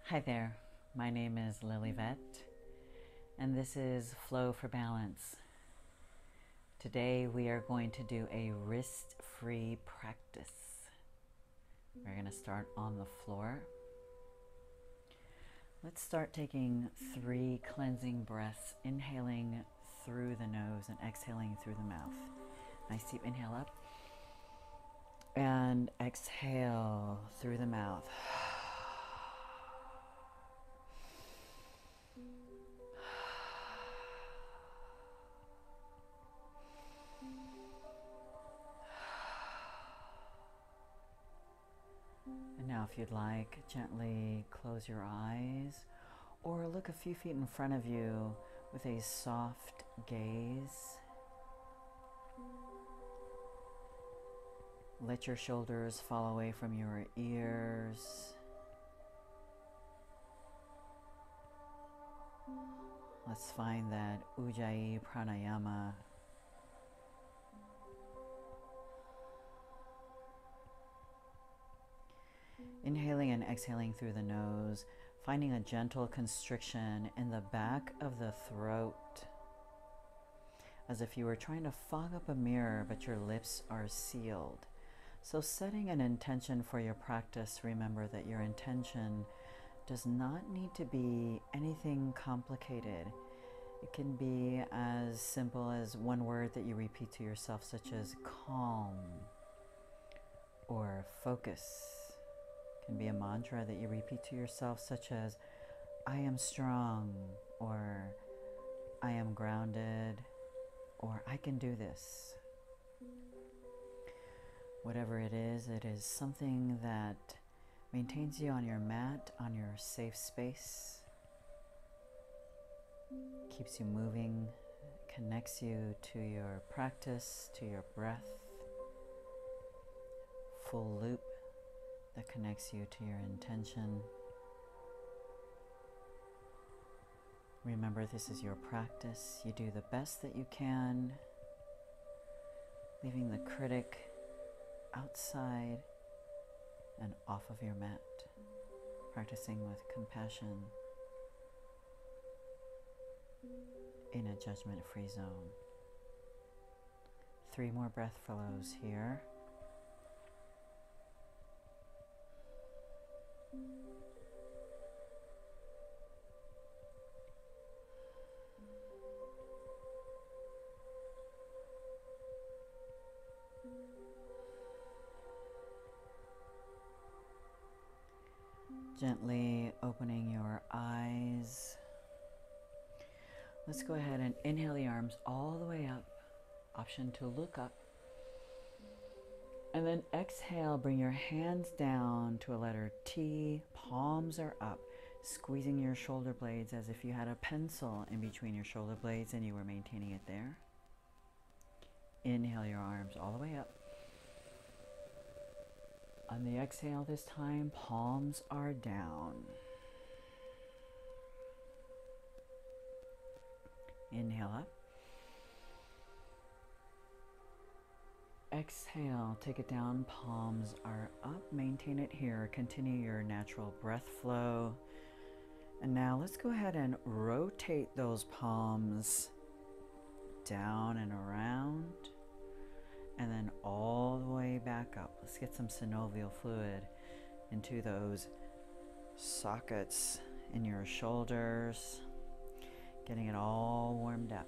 Hi there, my name is Lilivette, and this is Flow for Balance. Today we are going to do a wrist-free practice. We're going to start on the floor. Let's start taking 3 cleansing breaths, inhaling through the nose and exhaling through the mouth. Nice deep inhale up, and exhale through the mouth. And now, if you'd like, gently close your eyes or look a few feet in front of you with a soft gaze. Let your shoulders fall away from your ears. Let's find that Ujjayi pranayama. Inhaling and exhaling through the nose, finding a gentle constriction in the back of the throat, as if you were trying to fog up a mirror but your lips are sealed. So setting an intention for your practice, remember that your intention does not need to be anything complicated. It can be as simple as one word that you repeat to yourself, such as calm or focus. It can be a mantra that you repeat to yourself, such as I am strong, or I am grounded, or I can do this. Whatever it is something that maintains you on your mat, on your safe space, keeps you moving, connects you to your practice, to your breath. Full loop that connects you to your intention. Remember, this is your practice. You do the best that you can, leaving the critic outside and off of your mat, practicing with compassion in a judgment-free zone. 3 more breath flows here. Gently opening your eyes. Let's go ahead and inhale the arms all the way up. Option to look up. And then exhale, bring your hands down to a letter T. Palms are up, squeezing your shoulder blades as if you had a pencil in between your shoulder blades and you were maintaining it there. Inhale your arms all the way up. On the exhale this time, palms are down. Inhale up. Exhale, take it down, palms are up. Maintain it here. Continue your natural breath flow. And now let's go ahead and rotate those palms down and around, and then all the way back up. Let's get some synovial fluid into those sockets in your shoulders, getting it all warmed up.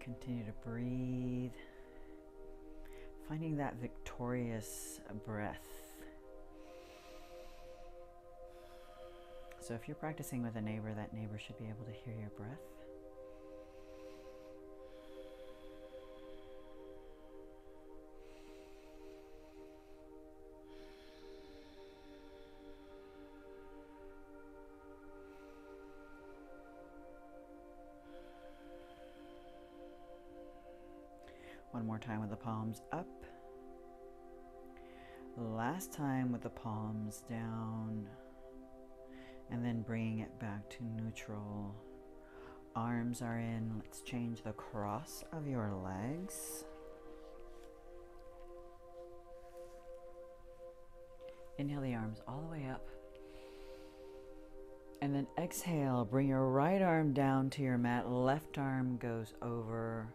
Continue to breathe, finding that victorious breath. So if you're practicing with a neighbor, that neighbor should be able to hear your breath. One more time with the palms up. Last time with the palms down. And then bringing it back to neutral. Arms are in. Let's change the cross of your legs. Inhale the arms all the way up. And then exhale, bring your right arm down to your mat. Left arm goes over.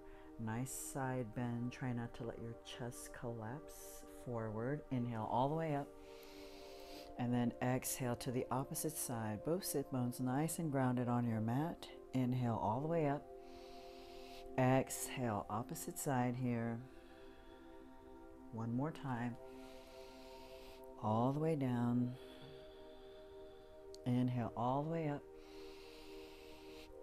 Nice side bend. Try not to let your chest collapse forward. Inhale all the way up. And then exhale to the opposite side. Both sit bones nice and grounded on your mat. Inhale all the way up. Exhale, opposite side here. One more time. All the way down. Inhale all the way up.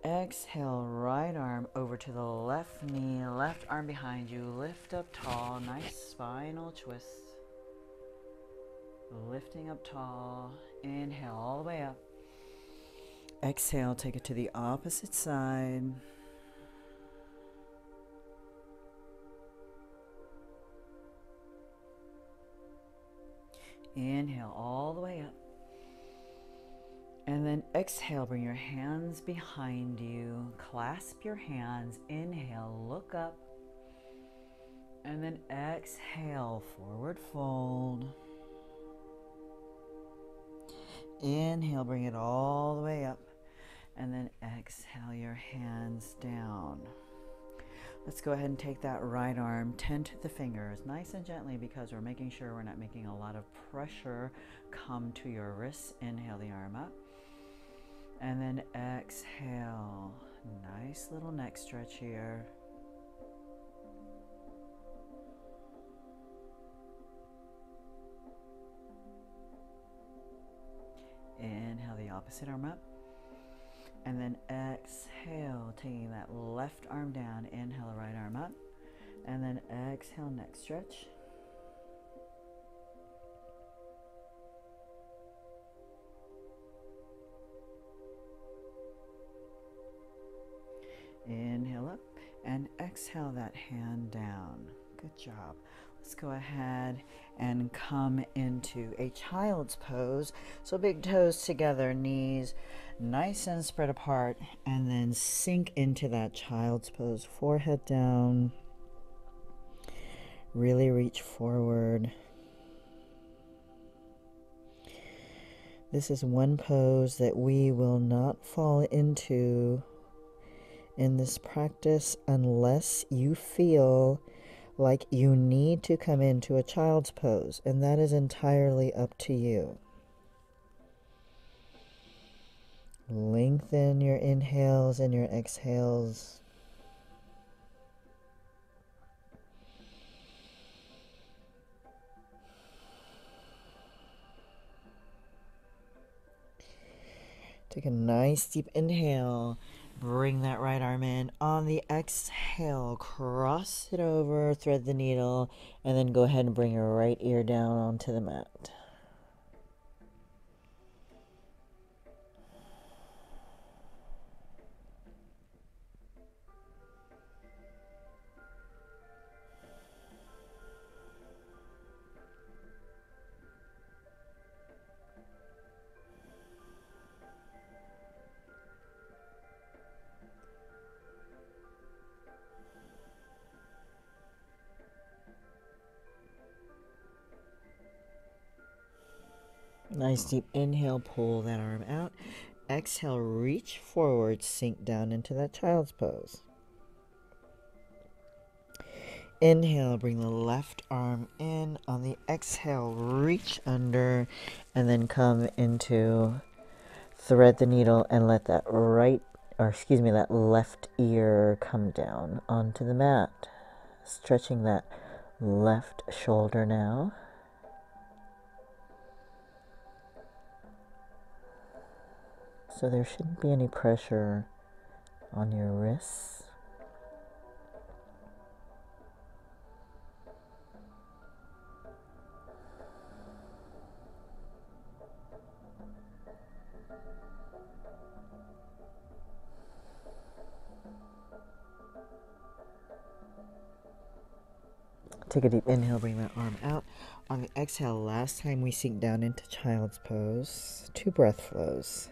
Exhale, right arm over to the left knee, left arm behind you. Lift up tall, nice spinal twist. Lifting up tall. Inhale all the way up. Exhale, take it to the opposite side. Inhale all the way up. And then exhale, bring your hands behind you. Clasp your hands. Inhale, look up. And then exhale, forward fold. Inhale, bring it all the way up. And then exhale your hands down. Let's go ahead and take that right arm, tend to the fingers, nice and gently, because we're making sure we're not making a lot of pressure come to your wrists. Inhale the arm up. And then exhale. Nice little neck stretch here. Inhale the opposite arm up. And then exhale, taking that left arm down. Inhale the right arm up. And then exhale, neck stretch. Inhale up and exhale that hand down. Good job. Let's go ahead and come into a child's pose. So big toes together, knees nice and spread apart, and then sink into that child's pose. Forehead down. Really reach forward. This is one pose that we will not fall into in this practice unless you feel like you need to come into a child's pose, and that is entirely up to you. Lengthen your inhales and your exhales. Take a nice deep inhale. Bring that right arm in. On the exhale, cross it over, thread the needle, and then go ahead and bring your right ear down onto the mat. Nice deep inhale, pull that arm out. Exhale, reach forward, sink down into that child's pose. Inhale, bring the left arm in. On the exhale, reach under, and then come into thread the needle and let that that left ear come down onto the mat. Stretching that left shoulder now. So there shouldn't be any pressure on your wrists. Take a deep inhale, bring that arm out. On the exhale, last time we sink down into child's pose. 2 breath flows.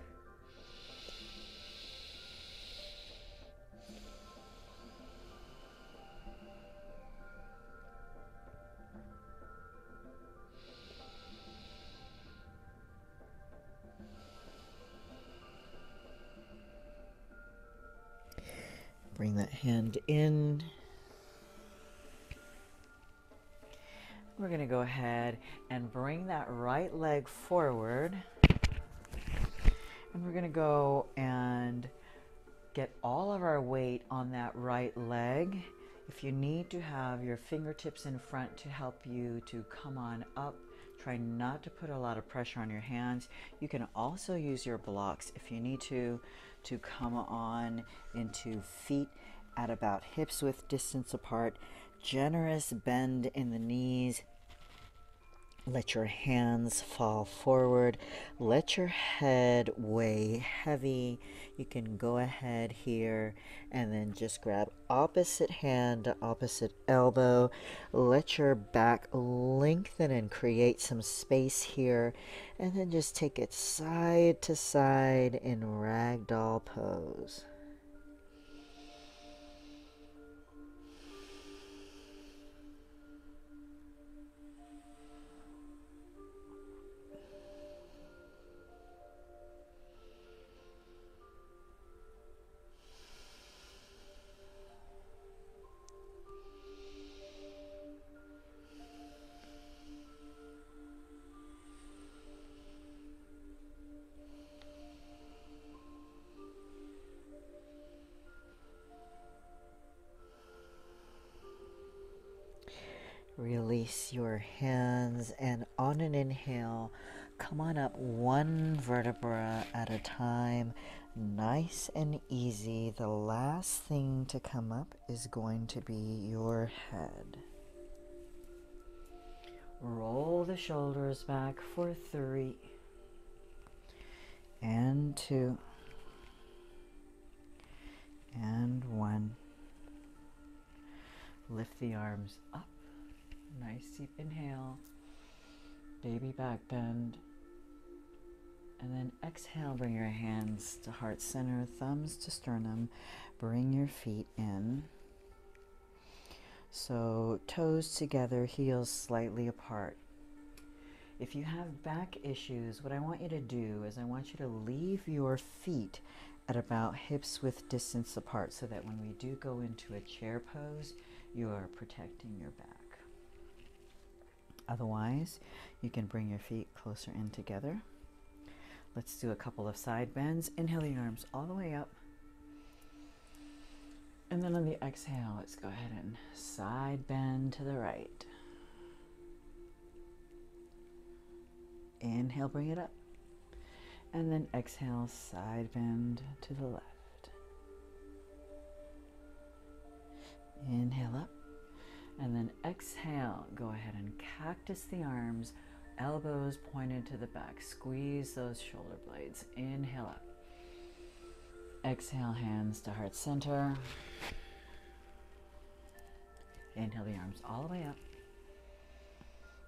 bring that hand in. We're going to go ahead and bring that right leg forward. And we're going to go and get all of our weight on that right leg. If you need to have your fingertips in front to help you to come on up, try not to put a lot of pressure on your hands. You can also use your blocks if you need to come on into feet at about hips width distance apart. Generous bend in the knees. Let your hands fall forward. Let your head weigh heavy. You can go ahead here and then just grab opposite hand to opposite elbow. Let your back lengthen and create some space here. And then just take it side to side in ragdoll pose. Release your hands, and on an inhale, come on up one vertebra at a time, nice and easy. The last thing to come up is going to be your head. Roll the shoulders back for 3 and 2 and 1. Lift the arms up. Nice deep inhale, baby back bend, and then exhale, bring your hands to heart center, thumbs to sternum, bring your feet in. So toes together, heels slightly apart. If you have back issues, what I want you to do is I want you to leave your feet at about hips width distance apart so that when we do go into a chair pose, you are protecting your back. Otherwise, you can bring your feet closer in together. Let's do a couple of side bends. Inhale your arms all the way up. And then on the exhale, let's go ahead and side bend to the right. Inhale, bring it up. And then exhale, side bend to the left. Inhale up. And then exhale, go ahead and cactus the arms, elbows pointed to the back. Squeeze those shoulder blades. Inhale up. Exhale, hands to heart center. Inhale the arms all the way up.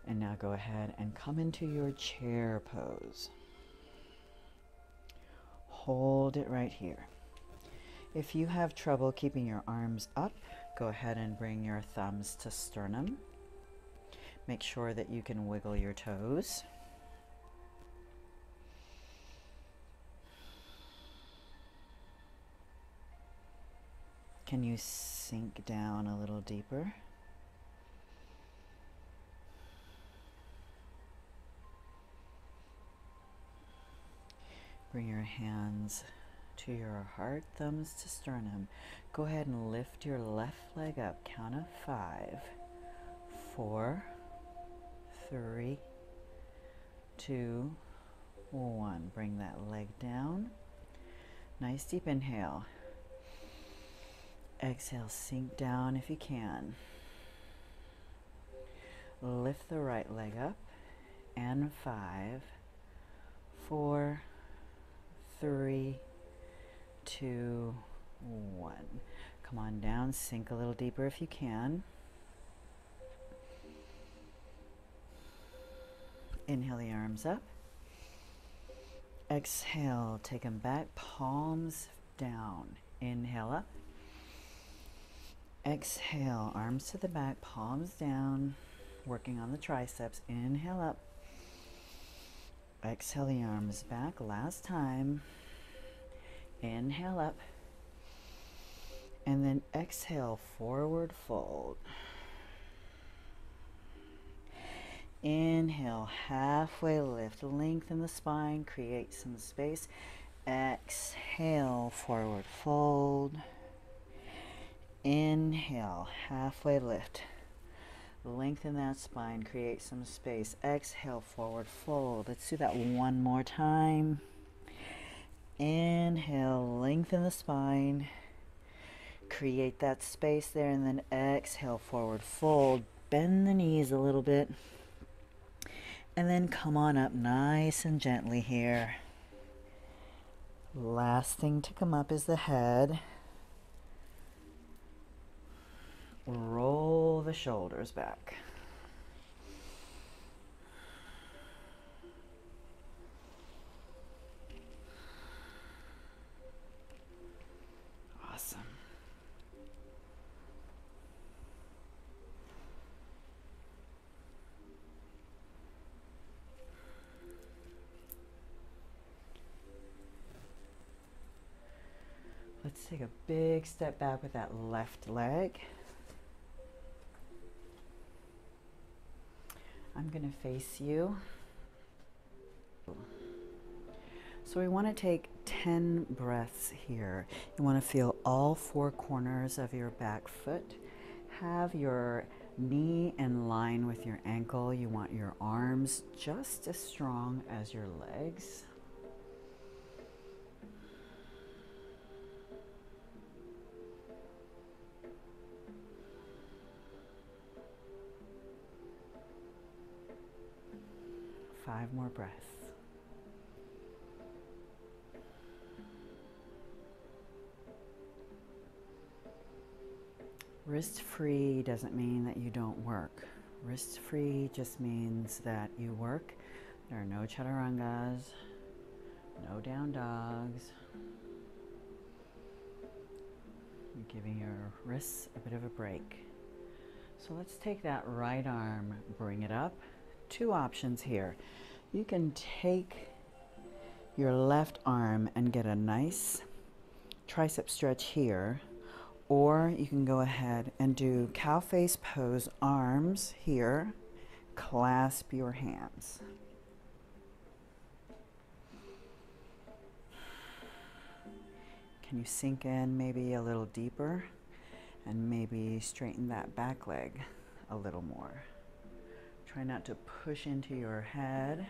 And now go ahead and come into your chair pose. Hold it right here. If you have trouble keeping your arms up, go ahead and bring your thumbs to sternum. Make sure that you can wiggle your toes. Can you sink down a little deeper? Bring your hands to your heart, thumbs to sternum. Go ahead and lift your left leg up. Count of 5, 4, 3, 2, 1. Bring that leg down. Nice deep inhale. Exhale, sink down if you can. Lift the right leg up. And 5, 4, 3, 2, 1. Come on down, sink a little deeper if you can. Inhale the arms up. Exhale, take them back, palms down. Inhale up. Exhale, arms to the back, palms down, working on the triceps. Inhale up. Exhale the arms back, last time. Inhale up. And then exhale, forward fold. Inhale, halfway lift, lengthen the spine, create some space. Exhale, forward fold. Inhale, halfway lift. Lengthen that spine, create some space. Exhale, forward fold. Let's do that one more time. Inhale, lengthen the spine. Create that space there, and then exhale, forward fold. Bend the knees a little bit. And then come on up nice and gently here. Last thing to come up is the head. Roll the shoulders back. Awesome. Let's take a big step back with that left leg. I'm going to face you. So we want to take 10 breaths here. You want to feel all four corners of your back foot. Have your knee in line with your ankle. You want your arms just as strong as your legs. Five more breaths. Wrist free doesn't mean that you don't work. Wrist free just means that you work. There are no chaturangas, no down dogs. You're giving your wrists a bit of a break. So let's take that right arm, bring it up. Two options here. You can take your left arm and get a nice tricep stretch here, or you can go ahead and do cow face pose, arms here, clasp your hands. Can you sink in maybe a little deeper and maybe straighten that back leg a little more? Try not to push into your head.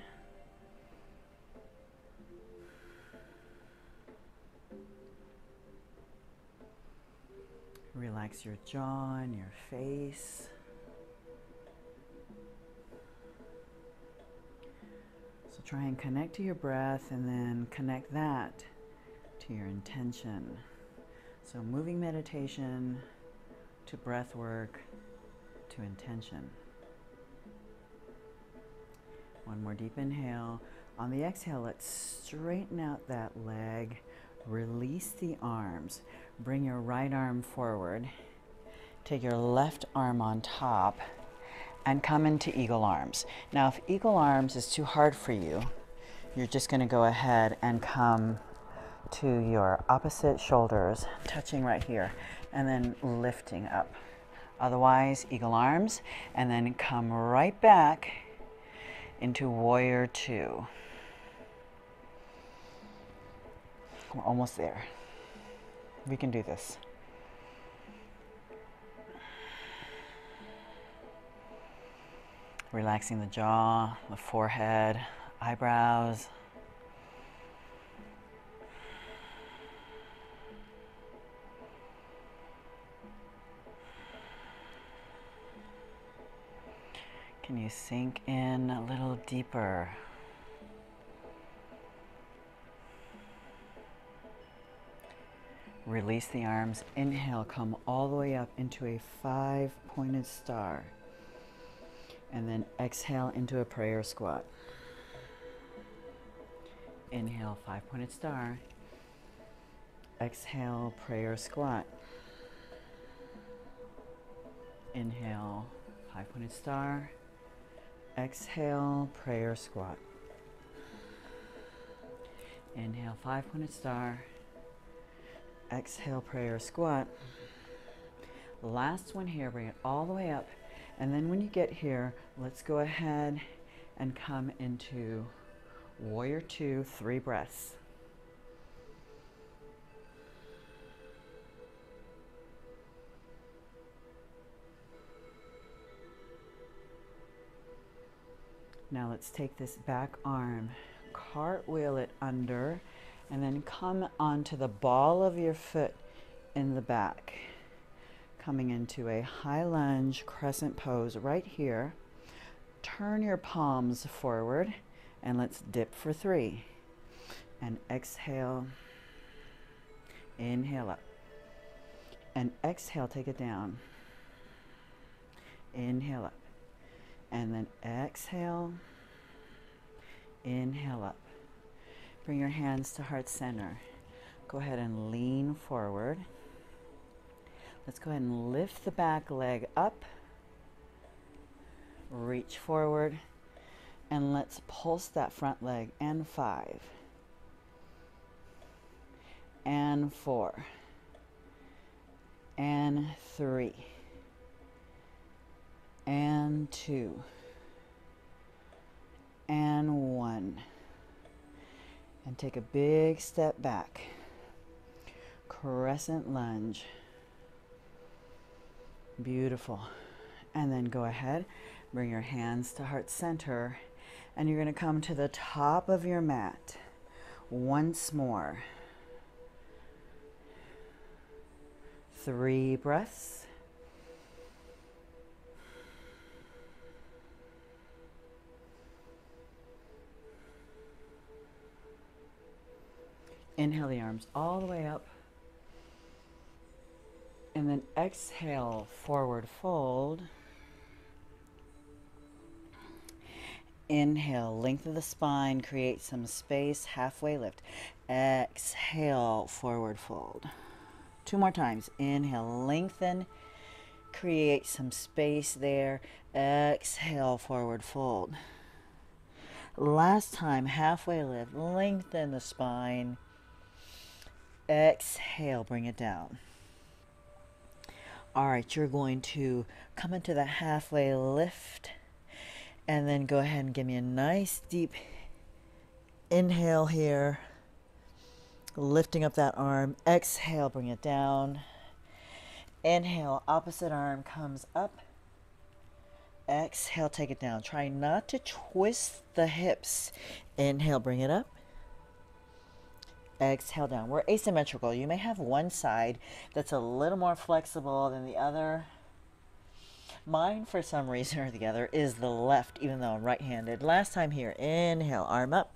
Relax your jaw and your face. So try and connect to your breath and then connect that to your intention. So moving meditation to breath work to intention. One more deep inhale. On the exhale, let's straighten out that leg. Release the arms. Bring your right arm forward. Take your left arm on top and come into eagle arms. Now, if eagle arms is too hard for you, you're just going to go ahead and come to your opposite shoulders, touching right here, and then lifting up. Otherwise, eagle arms, and then come right back into warrior two. We're almost there. We can do this. Relaxing the jaw, the forehead, eyebrows. Can you sink in a little deeper? Release the arms. Inhale, come all the way up into a 5-pointed star. And then exhale into a prayer squat. Inhale, 5-pointed star. Exhale, prayer squat. Inhale, 5-pointed star. Exhale, prayer squat. Inhale, 5-pointed star. Exhale, prayer squat. Last one here, bring it all the way up. And then when you get here, let's go ahead and come into warrior two, 3 breaths. Now let's take this back arm, cartwheel it under, and then come onto the ball of your foot in the back. Coming into a high lunge crescent pose right here. Turn your palms forward and let's dip for 3. And exhale, inhale up. And exhale, take it down. Inhale up. And then exhale, inhale up. Bring your hands to heart center. Go ahead and lean forward. Let's go ahead and lift the back leg up. Reach forward. And let's pulse that front leg. And 5. And 4. And 3. And 2. And 1. And take a big step back. Crescent lunge. Beautiful. And then go ahead, bring your hands to heart center, and you're going to come to the top of your mat once more. 3 breaths. Inhale the arms all the way up. And then exhale, forward fold. Inhale, length of the spine, create some space, halfway lift. Exhale, forward fold. 2 more times. Inhale, lengthen, create some space there. Exhale, forward fold. Last time, halfway lift, lengthen the spine. Exhale, bring it down. All right, you're going to come into the halfway lift and then go ahead and give me a nice deep inhale here, lifting up that arm. Exhale, bring it down. Inhale, opposite arm comes up. Exhale, take it down. Try not to twist the hips. Inhale, bring it up. Exhale down. We're asymmetrical. You may have one side that's a little more flexible than the other. Mine, for some reason or the other, is the left, even though I'm right-handed. Last time here, inhale, arm up.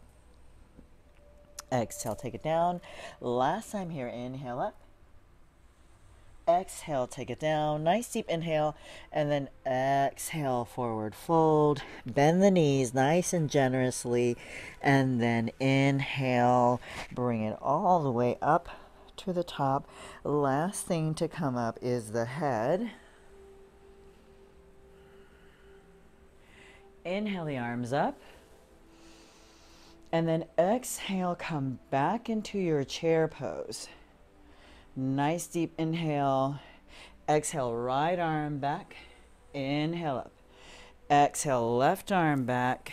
Exhale, take it down. Last time here, inhale up. Exhale, take it down. Nice deep inhale. And then exhale, forward fold. Bend the knees nice and generously. And then inhale, bring it all the way up to the top. Last thing to come up is the head. Inhale the arms up. And then exhale, come back into your chair pose. Nice deep inhale. Exhale, right arm back. Inhale up. Exhale, left arm back.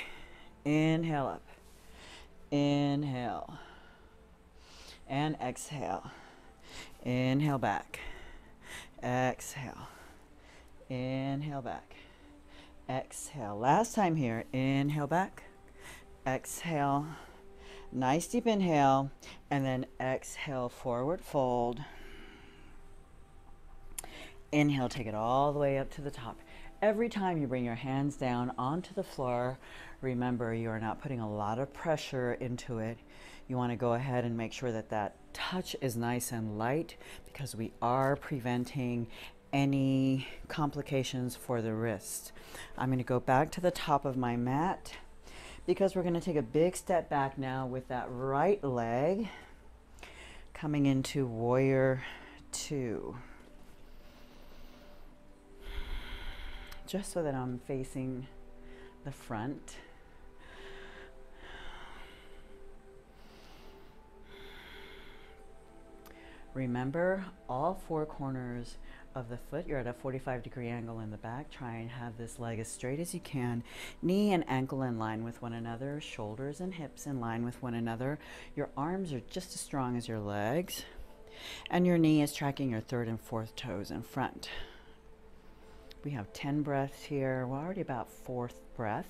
Inhale up. Inhale. And exhale. Inhale back. Exhale. Inhale back. Exhale. Last time here. Inhale back. Exhale. Nice deep inhale, and then exhale, forward fold. Inhale, take it all the way up to the top. Every time you bring your hands down onto the floor, remember you are not putting a lot of pressure into it. You want to go ahead and make sure that that touch is nice and light, because we are preventing any complications for the wrist. I'm going to go back to the top of my mat, because we're going to take a big step back now with that right leg, coming into warrior two. Just so that I'm facing the front. Remember, all four corners of the foot, you're at a 45-degree angle in the back. Try and have this leg as straight as you can. Knee and ankle in line with one another. Shoulders and hips in line with one another. Your arms are just as strong as your legs. And your knee is tracking your third and fourth toes in front. We have 10 breaths here. We're already about fourth breath.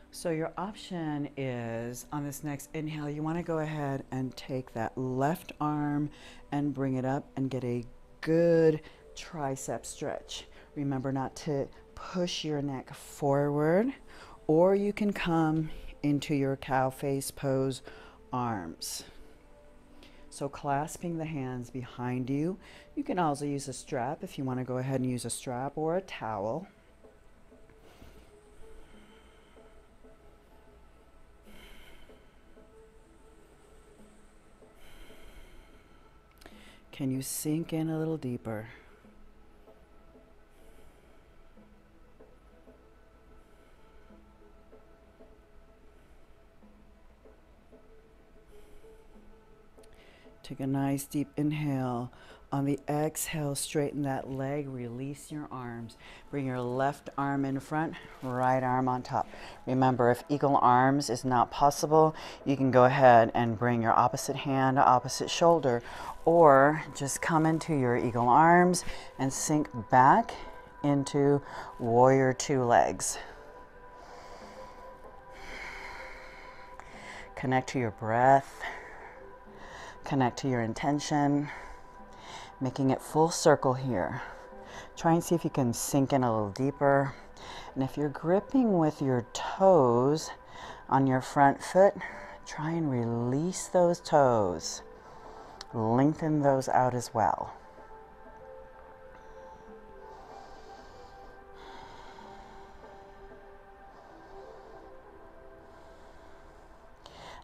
So your option is, on this next inhale, you want to go ahead and take that left arm and bring it up and get a good tricep stretch. Remember not to push your neck forward, or you can come into your cow face pose arms. So clasping the hands behind you. You can also use a strap if you want to go ahead and use a strap or a towel. Can you sink in a little deeper? Take a nice deep inhale. On the exhale, straighten that leg, release your arms. Bring your left arm in front, right arm on top. Remember, if eagle arms is not possible, you can go ahead and bring your opposite hand to opposite shoulder, or just come into your eagle arms and sink back into warrior two legs. Connect to your breath. Connect to your intention, making it full circle here. Try and see if you can sink in a little deeper. And if you're gripping with your toes on your front foot, try and release those toes. Lengthen those out as well.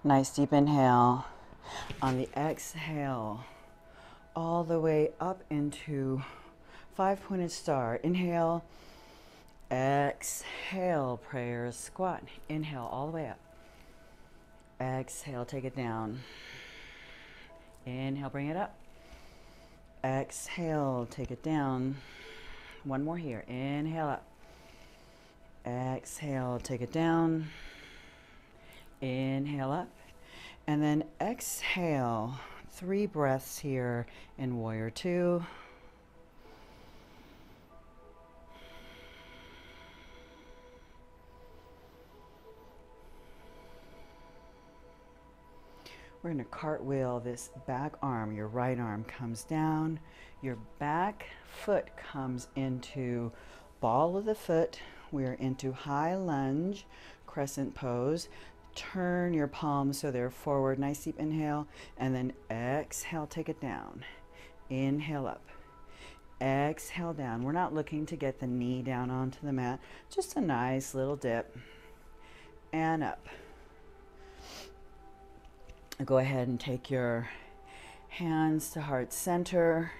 Nice deep inhale. On the exhale, all the way up into five-pointed star. Inhale, exhale, prayer squat. Inhale all the way up. Exhale, take it down. Inhale, bring it up. Exhale, take it down. One more here. Inhale up. Exhale, take it down. Inhale up. And then exhale, 3 breaths here in warrior two. We're going to cartwheel this back arm. Your right arm comes down. Your back foot comes into ball of the foot. We're into high lunge, crescent pose. Turn your palms so they're forward. Nice deep inhale. And then exhale, take it down. Inhale up. Exhale down. We're not looking to get the knee down onto the mat. Just a nice little dip. And up. Go ahead and take your hands to heart center.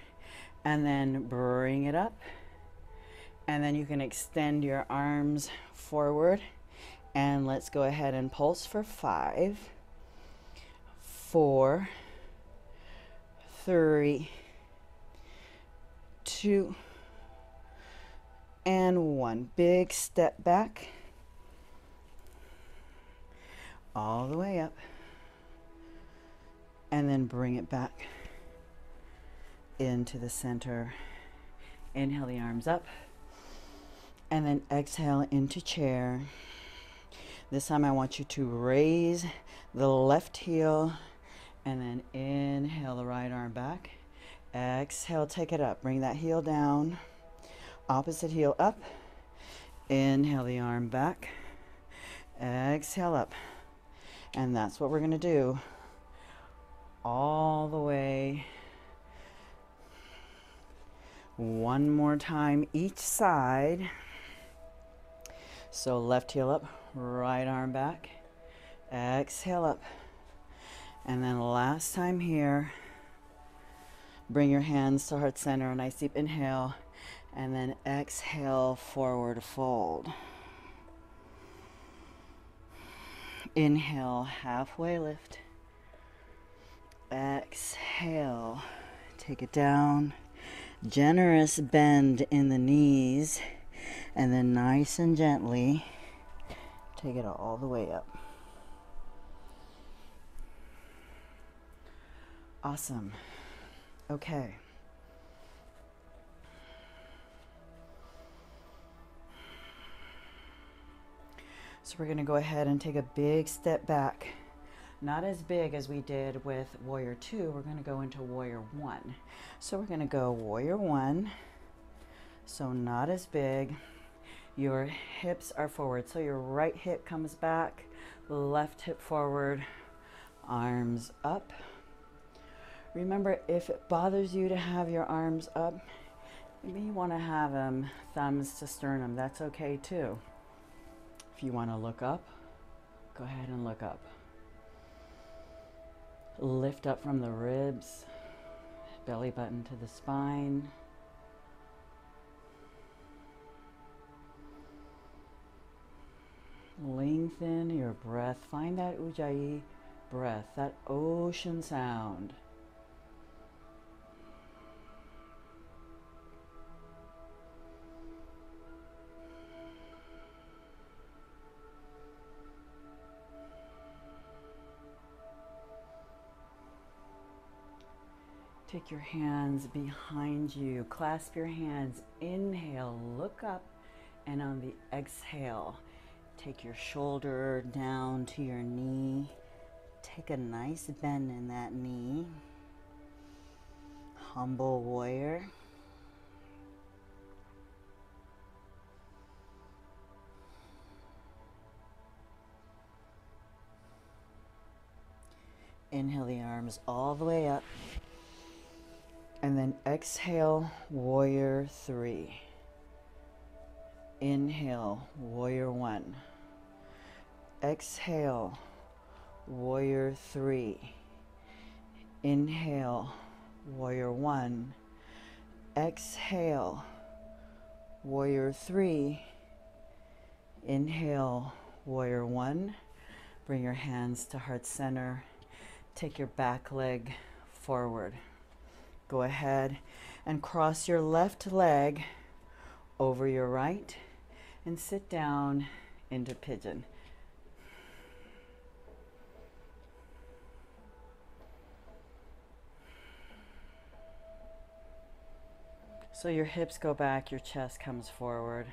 And then bring it up. And then you can extend your arms forward. And let's go ahead and pulse for 5, 4, 3, 2, and 1. Big step back. All the way up. And then bring it back into the center. Inhale the arms up. And then exhale into chair. This time I want you to raise the left heel and then inhale the right arm back. Exhale, take it up. Bring that heel down. Opposite heel up. Inhale the arm back. Exhale up. And that's what we're going to do all the way. One more time each side. So left heel up, right arm back, exhale up. And then last time here, bring your hands to heart center, a nice deep inhale, and then exhale, forward fold. Inhale, halfway lift. Exhale, take it down. Generous bend in the knees, and then nice and gently take it all the way up. Awesome. Okay. So we're going to go ahead and take a big step back. Not as big as we did with Warrior 2. We're going to go into Warrior 1. So we're going to go Warrior 1. So not as big. Your hips are forward. So your right hip comes back, left hip forward, arms up. Remember, if it bothers you to have your arms up, maybe you want to have them thumbs to sternum. That's okay too. If you want to look up, go ahead and look up. Lift up from the ribs, belly button to the spine. Lengthen your breath. Find that ujjayi breath, that ocean sound. Take your hands behind you. Clasp your hands. Inhale, look up, and on the exhale, take your shoulder down to your knee. Take a nice bend in that knee. Humble warrior. Inhale the arms all the way up. And then exhale, Warrior 3. Inhale, Warrior 1. Exhale, Warrior 3. Inhale, Warrior 1. Exhale, Warrior 3. Inhale, Warrior 1. Bring your hands to heart center. Take your back leg forward. Go ahead and cross your left leg over your right and sit down into pigeon. So your hips go back, your chest comes forward.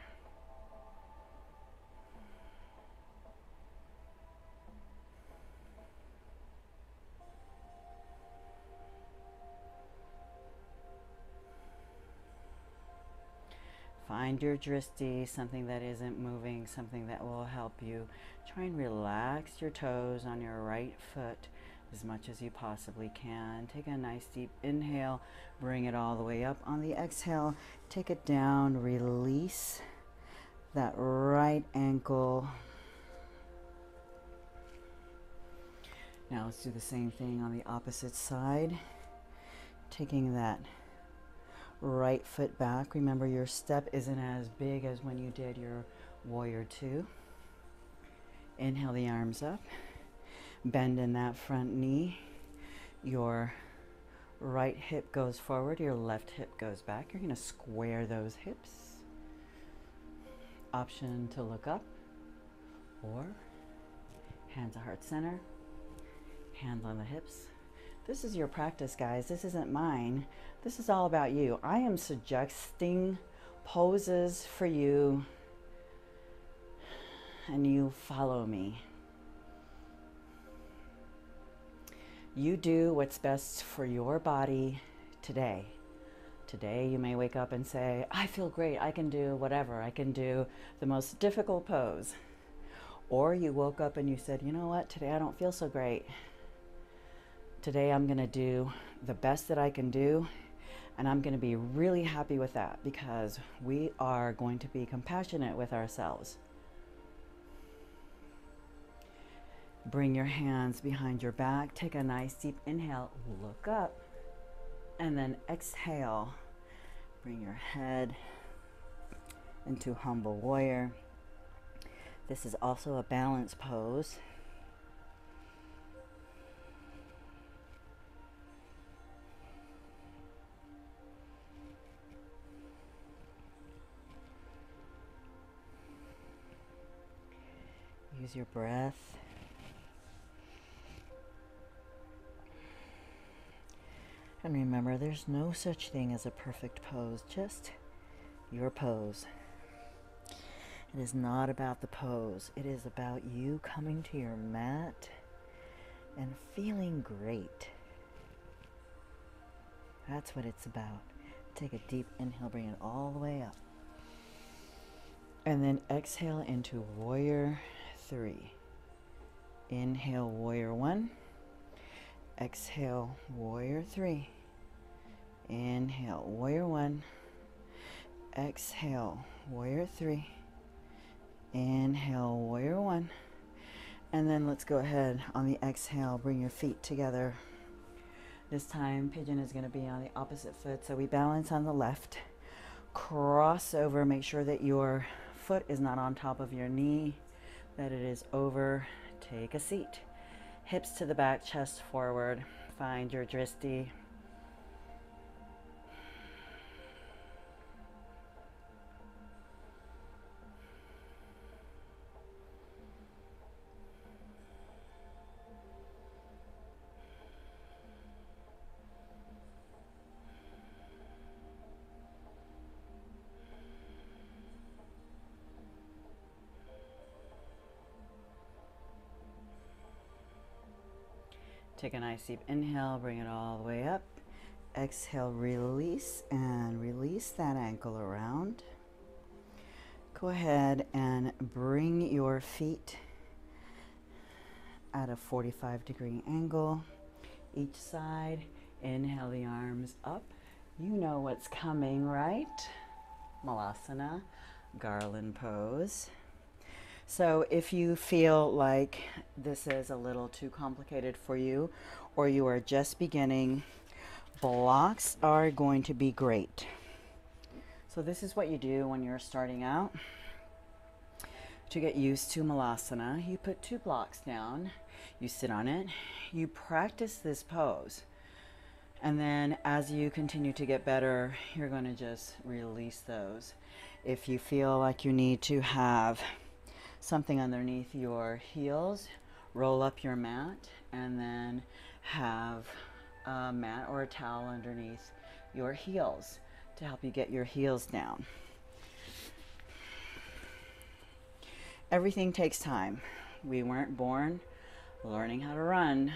Find your drishti, something that isn't moving, something that will help you. Try and relax your toes on your right foot as much as you possibly can. Take a nice deep inhale, bring it all the way up. On the exhale, take it down, release that right ankle. Now let's do the same thing on the opposite side. Taking that right foot back. Remember, your step isn't as big as when you did your Warrior 2. Inhale the arms up. Bend in that front knee. Your right hip goes forward. Your left hip goes back. You're going to square those hips. Option to look up or hands to heart center. Hands on the hips. This is your practice, guys. This isn't mine. This is all about you. I am suggesting poses for you, and you follow me. You do what's best for your body today. Today you may wake up and say, I feel great. I can do whatever. I can do the most difficult pose. Or you woke up and you said, you know what? Today I don't feel so great. Today I'm going to do the best that I can do, and I'm going to be really happy with that because we are going to be compassionate with ourselves. Bring your hands behind your back. Take a nice deep inhale. Look up. And then exhale. Bring your head into humble warrior. This is also a balance pose. Use your breath. And remember, there's no such thing as a perfect pose, just your pose. It is not about the pose. It is about you coming to your mat and feeling great. That's what it's about. Take a deep inhale, bring it all the way up. And then exhale into warrior 3. Inhale, warrior 1. Exhale, warrior 3. Inhale, warrior 1. Exhale, warrior 3. Inhale, warrior 1. And then let's go ahead on the exhale, bring your feet together. This time, pigeon is going to be on the opposite foot, so we balance on the left. Cross over, make sure that your foot is not on top of your knee, that it is over. Take a seat. Hips to the back, chest forward. Find your drishti. Take a nice deep inhale, bring it all the way up. Exhale, release, and release that ankle around. Go ahead and bring your feet at a 45-degree angle each side. Inhale the arms up. You know what's coming, right? Malasana, garland pose. So if you feel like this is a little too complicated for you, or you are just beginning, blocks are going to be great. So this is what you do when you're starting out. To get used to Malasana, you put 2 blocks down, you sit on it, you practice this pose. And then as you continue to get better, you're going to just release those. If you feel like you need to have something underneath your heels, roll up your mat and then have a mat or a towel underneath your heels to help you get your heels down. Everything takes time. We weren't born learning how to run.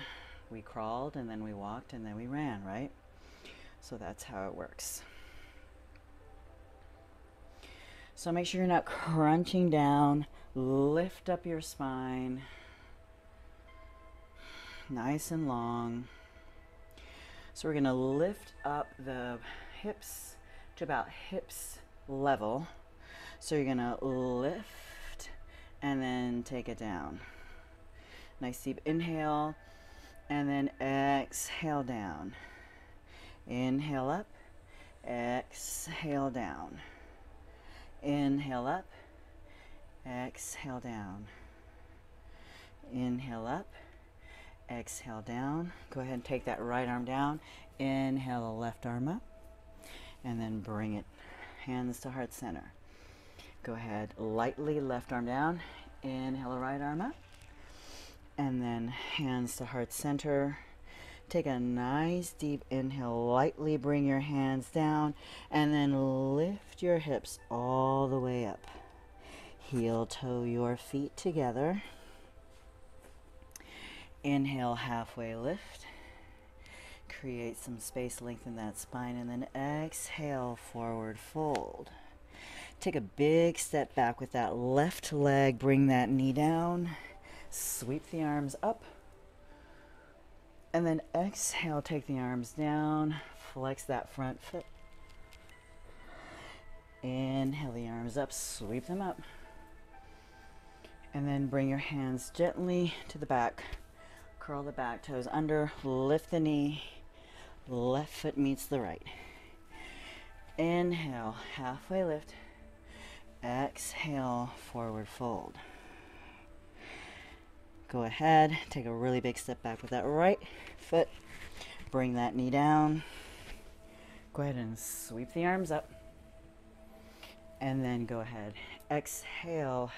We crawled and then we walked and then we ran, right? So that's how it works. So make sure you're not crunching down. Lift up your spine, nice and long. So we're going to lift up the hips to about hips level. So you're going to lift and then take it down. Nice deep inhale and then exhale down. Inhale up, exhale down. Inhale up. Exhale down. Inhale up. Exhale down. Go ahead and take that right arm down. Inhale the left arm up. And then bring it. Hands to heart center. Go ahead. Lightly left arm down. Inhale the right arm up. And then hands to heart center. Take a nice deep inhale. Lightly bring your hands down. And then lift your hips all the way up. Heel toe your feet together. Inhale, halfway lift. Create some space, lengthen that spine, and then exhale, forward fold. Take a big step back with that left leg. Bring that knee down. Sweep the arms up. And then exhale, take the arms down. Flex that front foot. Inhale the arms up, sweep them up. And then bring your hands gently to the back. Curl the back toes under, lift the knee, left foot meets the right. Inhale, halfway lift. Exhale, forward fold. Go ahead, take a really big step back with that right foot. Bring that knee down. Go ahead and sweep the arms up. And then go ahead, exhale,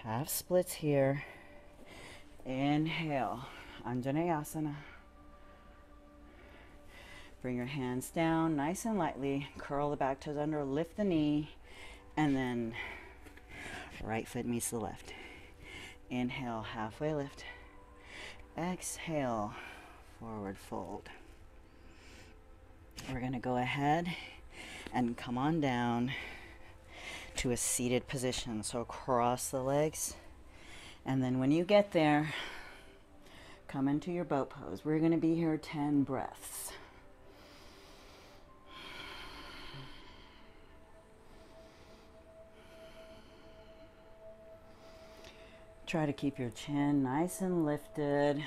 half splits here. Inhale, Anjaneyasana. Bring your hands down nice and lightly. Curl the back toes under, lift the knee, and then right foot meets the left. Inhale, halfway lift. Exhale, forward fold. We're going to go ahead and come on down to a seated position. So cross the legs. And then when you get there, come into your boat pose. We're going to be here 10 breaths. Try to keep your chin nice and lifted.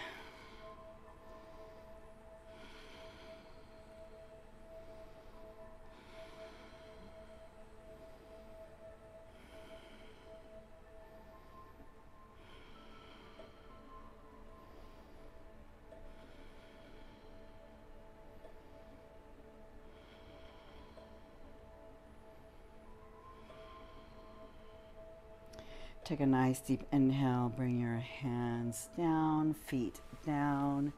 Take a nice deep inhale, bring your hands down, feet down.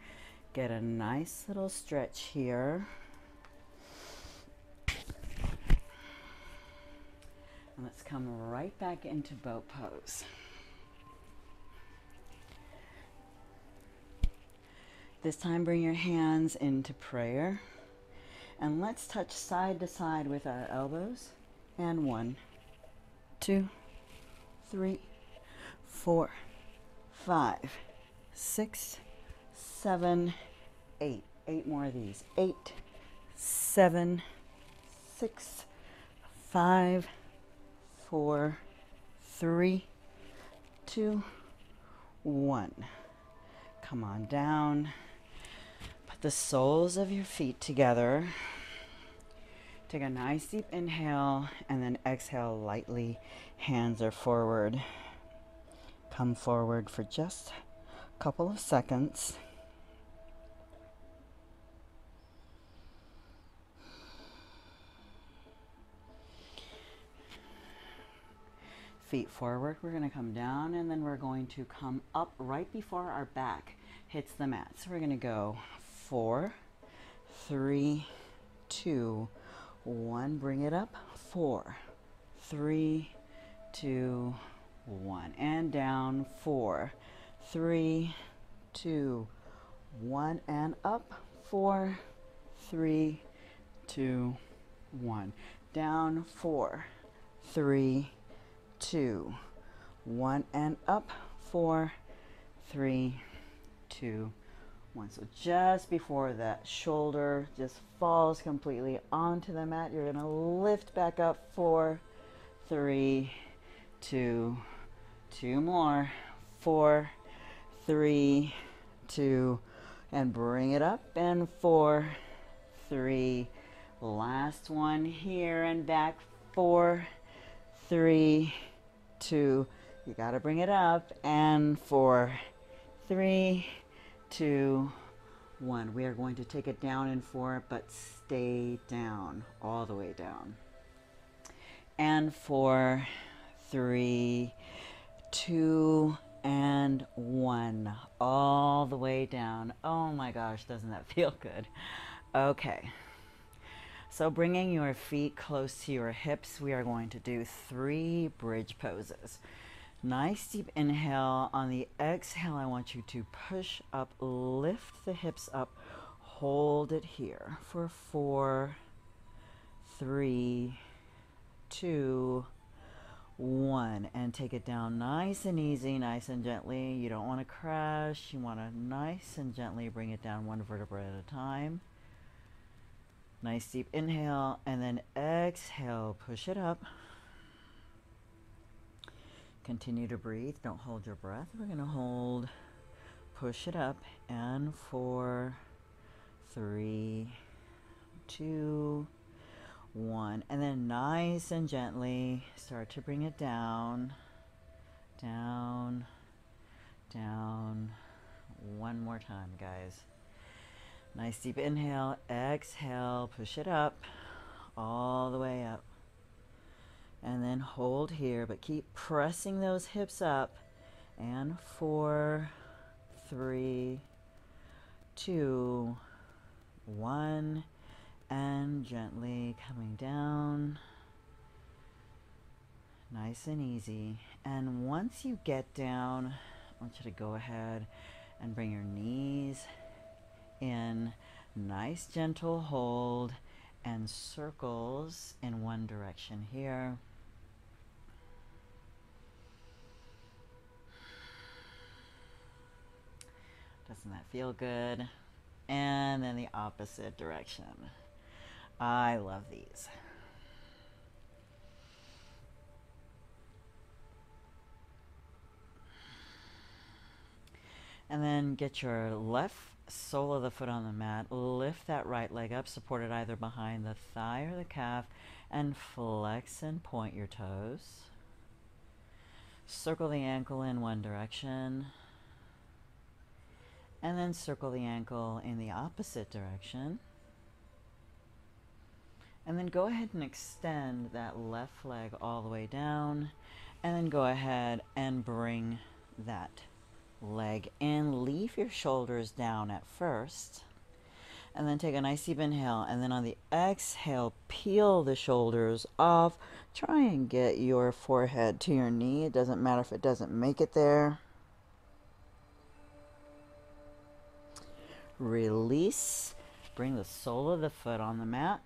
Get a nice little stretch here. And let's come right back into boat pose. This time bring your hands into prayer. And let's touch side to side with our elbows. And 1, 2, 3, 4, 5, 6, 7, 8. 8 more of these. 8, 7, 6, 5, 4, 3, 2, 1. Come on down. Put the soles of your feet together. Take a nice deep inhale and then exhale lightly. Hands are forward. Come forward for just a couple of seconds. Feet forward. We're going to come down and then we're going to come up right before our back hits the mat. So we're going to go 4, 3, 2, 1. Bring it up. 4, 3, 2, 1. And down. 4, 3, 2, 1. And up. 4, 3, 2, 1. Down. 4, 3, 2, 1. And up. 4, 3, 2, 1. So just before that shoulder just falls completely onto the mat, you're going to lift back up. 4, 3, 2, 2 more. 4, 3, 2, and bring it up. And 4, 3. Last one here and back. 4, 3, 2. You got to bring it up. And 4, 3, 2, 1. We are going to take it down in 4, but stay down, all the way down. And 4, 3, 2, and 1. All the way down. Oh my gosh, doesn't that feel good? Okay. So bringing your feet close to your hips, we are going to do 3 bridge poses. Nice deep inhale. On the exhale, I want you to push up, lift the hips up, hold it here for 4, 3, 2, 1, and take it down nice and easy, nice and gently. You don't want to crash. You want to nice and gently bring it down 1 vertebra at a time. Nice deep inhale, and then exhale, push it up. Continue to breathe. Don't hold your breath. We're going to hold, push it up, and 4, 3, 2, 1. And then nice and gently start to bring it down, down, down. One more time, guys. Nice deep inhale, exhale, push it up, all the way up. And then hold here, but keep pressing those hips up. And 4, 3, 2, 1. And gently coming down. Nice and easy. And once you get down, I want you to go ahead and bring your knees in. Nice gentle hold and circles in one direction here. Doesn't that feel good? And then the opposite direction. I love these. And then get your left sole of the foot on the mat. Lift that right leg up, supported either behind the thigh or the calf, and flex and point your toes. Circle the ankle in one direction. And then circle the ankle in the opposite direction. And then go ahead and extend that left leg all the way down. And then go ahead and bring that leg in. Leave your shoulders down at first. And then take a nice deep inhale. And then on the exhale, peel the shoulders off. Try and get your forehead to your knee. It doesn't matter if it doesn't make it there. Release. Bring the sole of the foot on the mat.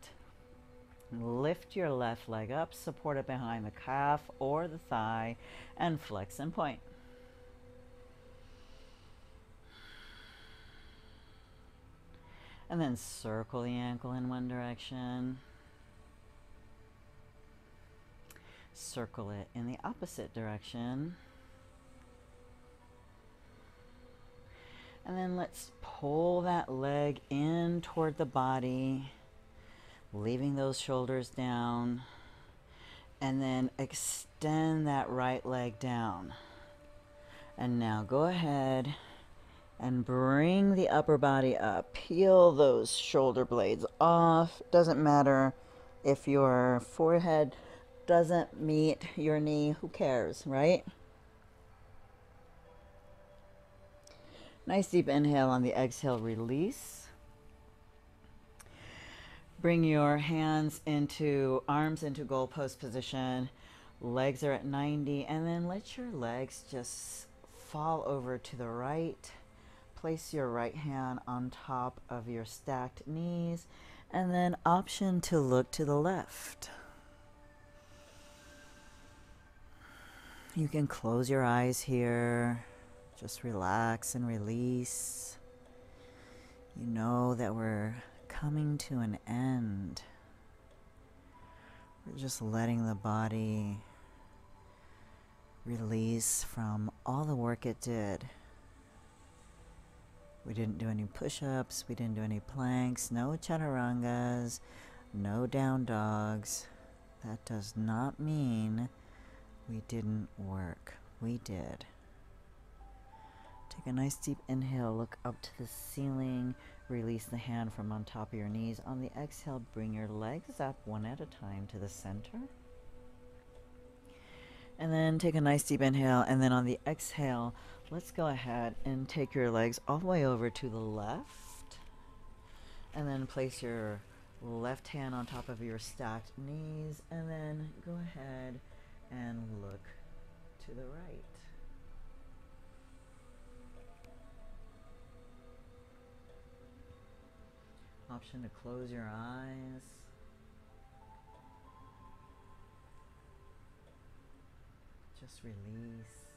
Lift your left leg up, support it behind the calf or the thigh, and flex and point. And then circle the ankle in one direction. Circle it in the opposite direction. And then let's pull that leg in toward the body, leaving those shoulders down, and then extend that right leg down. And now go ahead and bring the upper body up. Peel those shoulder blades off. Doesn't matter if your forehead doesn't meet your knee. Who cares, right? Nice deep inhale. On the exhale, release. Bring your hands into, arms into goalpost position. Legs are at 90, and then let your legs just fall over to the right. Place your right hand on top of your stacked knees, and then option to look to the left. You can close your eyes here. Just relax and release. You know that we're coming to an end. We're just letting the body release from all the work it did. We didn't do any push-ups, we didn't do any planks, no chaturangas, no down dogs. That does not mean we didn't work. We did. Take a nice deep inhale, look up to the ceiling, release the hand from on top of your knees. On the exhale, bring your legs up one at a time to the center. And then take a nice deep inhale, and then on the exhale, let's go ahead and take your legs all the way over to the left. And then place your left hand on top of your stacked knees, and then go ahead and look to the right. Option to close your eyes. Just release.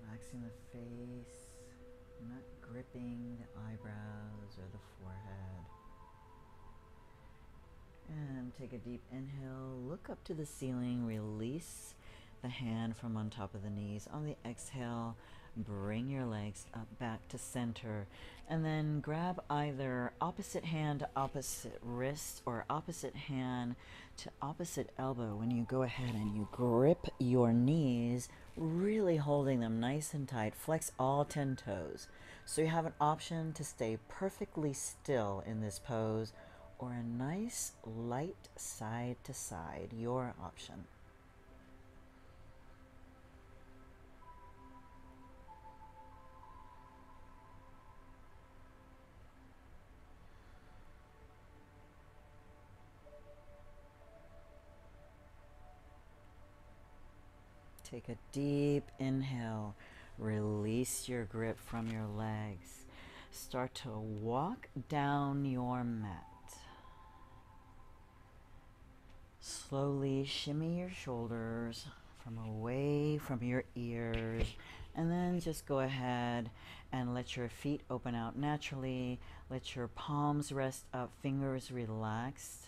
Relaxing the face, not gripping the eyebrows or the forehead. And take a deep inhale, look up to the ceiling, release the hand from on top of the knees. On the exhale, bring your legs up back to center, and then grab either opposite hand to opposite wrist or opposite hand to opposite elbow when you go ahead and you grip your knees, really holding them nice and tight. Flex all 10 toes. So you have an option to stay perfectly still in this pose or a nice light side to side, your option. Take a deep inhale, release your grip from your legs. Start to walk down your mat. Slowly shimmy your shoulders from away from your ears, and then just go ahead and let your feet open out naturally. Let your palms rest up, fingers relaxed.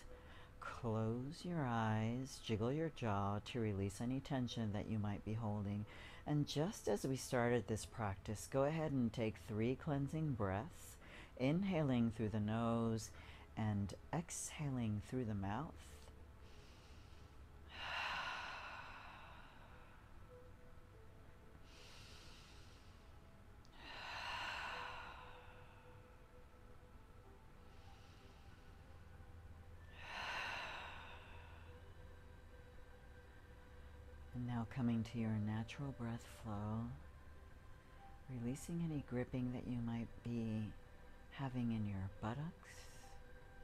Close your eyes, jiggle your jaw to release any tension that you might be holding. And just as we started this practice, go ahead and take 3 cleansing breaths, inhaling through the nose and exhaling through the mouth. And now coming to your natural breath flow, releasing any gripping that you might be having in your buttocks,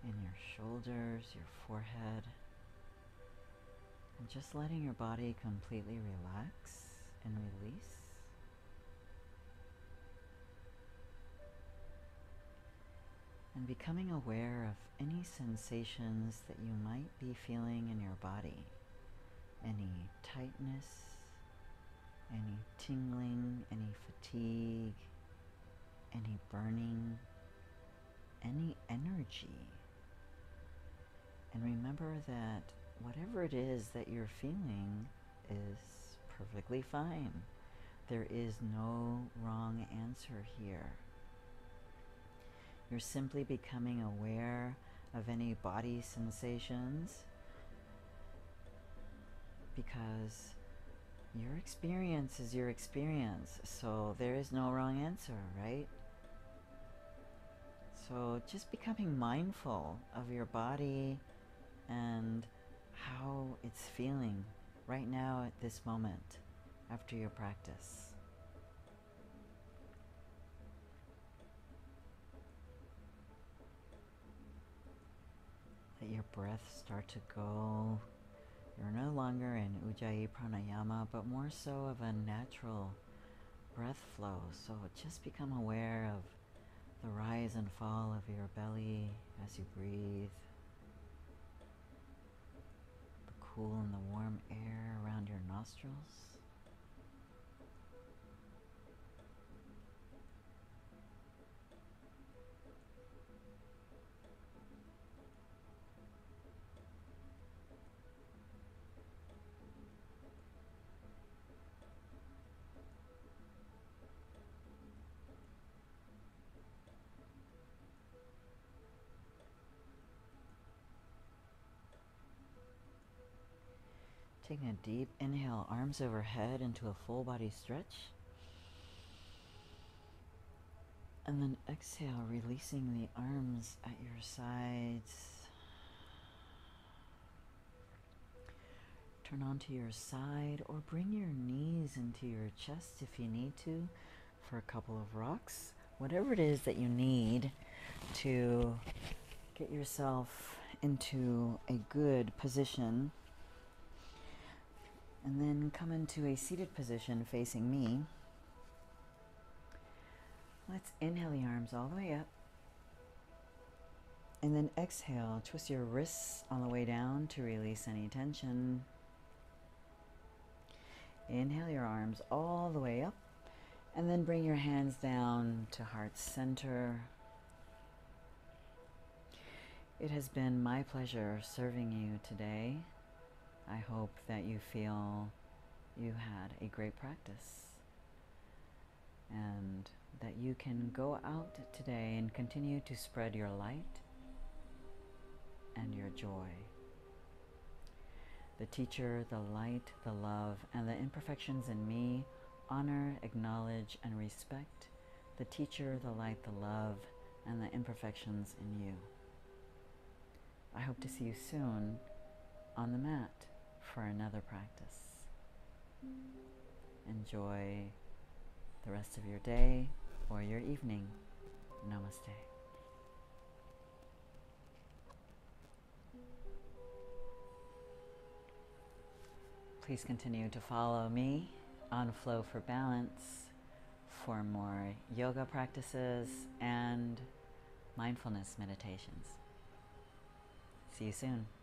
in your shoulders, your forehead, and just letting your body completely relax and release. And becoming aware of any sensations that you might be feeling in your body. Any tightness, any tingling, any fatigue, any burning, any energy. And remember that whatever it is that you're feeling is perfectly fine. There is no wrong answer here. You're simply becoming aware of any body sensations, because your experience is your experience, so there is no wrong answer, right? So just becoming mindful of your body and how it's feeling right now at this moment after your practice. Let your breath start to go. You're no longer in Ujjayi Pranayama, but more so of a natural breath flow. So just become aware of the rise and fall of your belly as you breathe, the cool and the warm air around your nostrils. Taking a deep inhale, arms overhead into a full body stretch. And then exhale, releasing the arms at your sides. Turn onto your side or bring your knees into your chest if you need to for a couple of rocks. Whatever it is that you need to get yourself into a good position. And then come into a seated position facing me. Let's inhale the arms all the way up. And then exhale, twist your wrists on the way down to release any tension. Inhale your arms all the way up. And then bring your hands down to heart center. It has been my pleasure serving you today. I hope that you feel you had a great practice and that you can go out today and continue to spread your light and your joy. The teacher, the light, the love, and the imperfections in me honor, acknowledge, and respect the teacher, the light, the love, and the imperfections in you. I hope to see you soon on the mat for another practice. Enjoy the rest of your day or your evening. Namaste. Please continue to follow me on Flow for Balance for more yoga practices and mindfulness meditations. See you soon.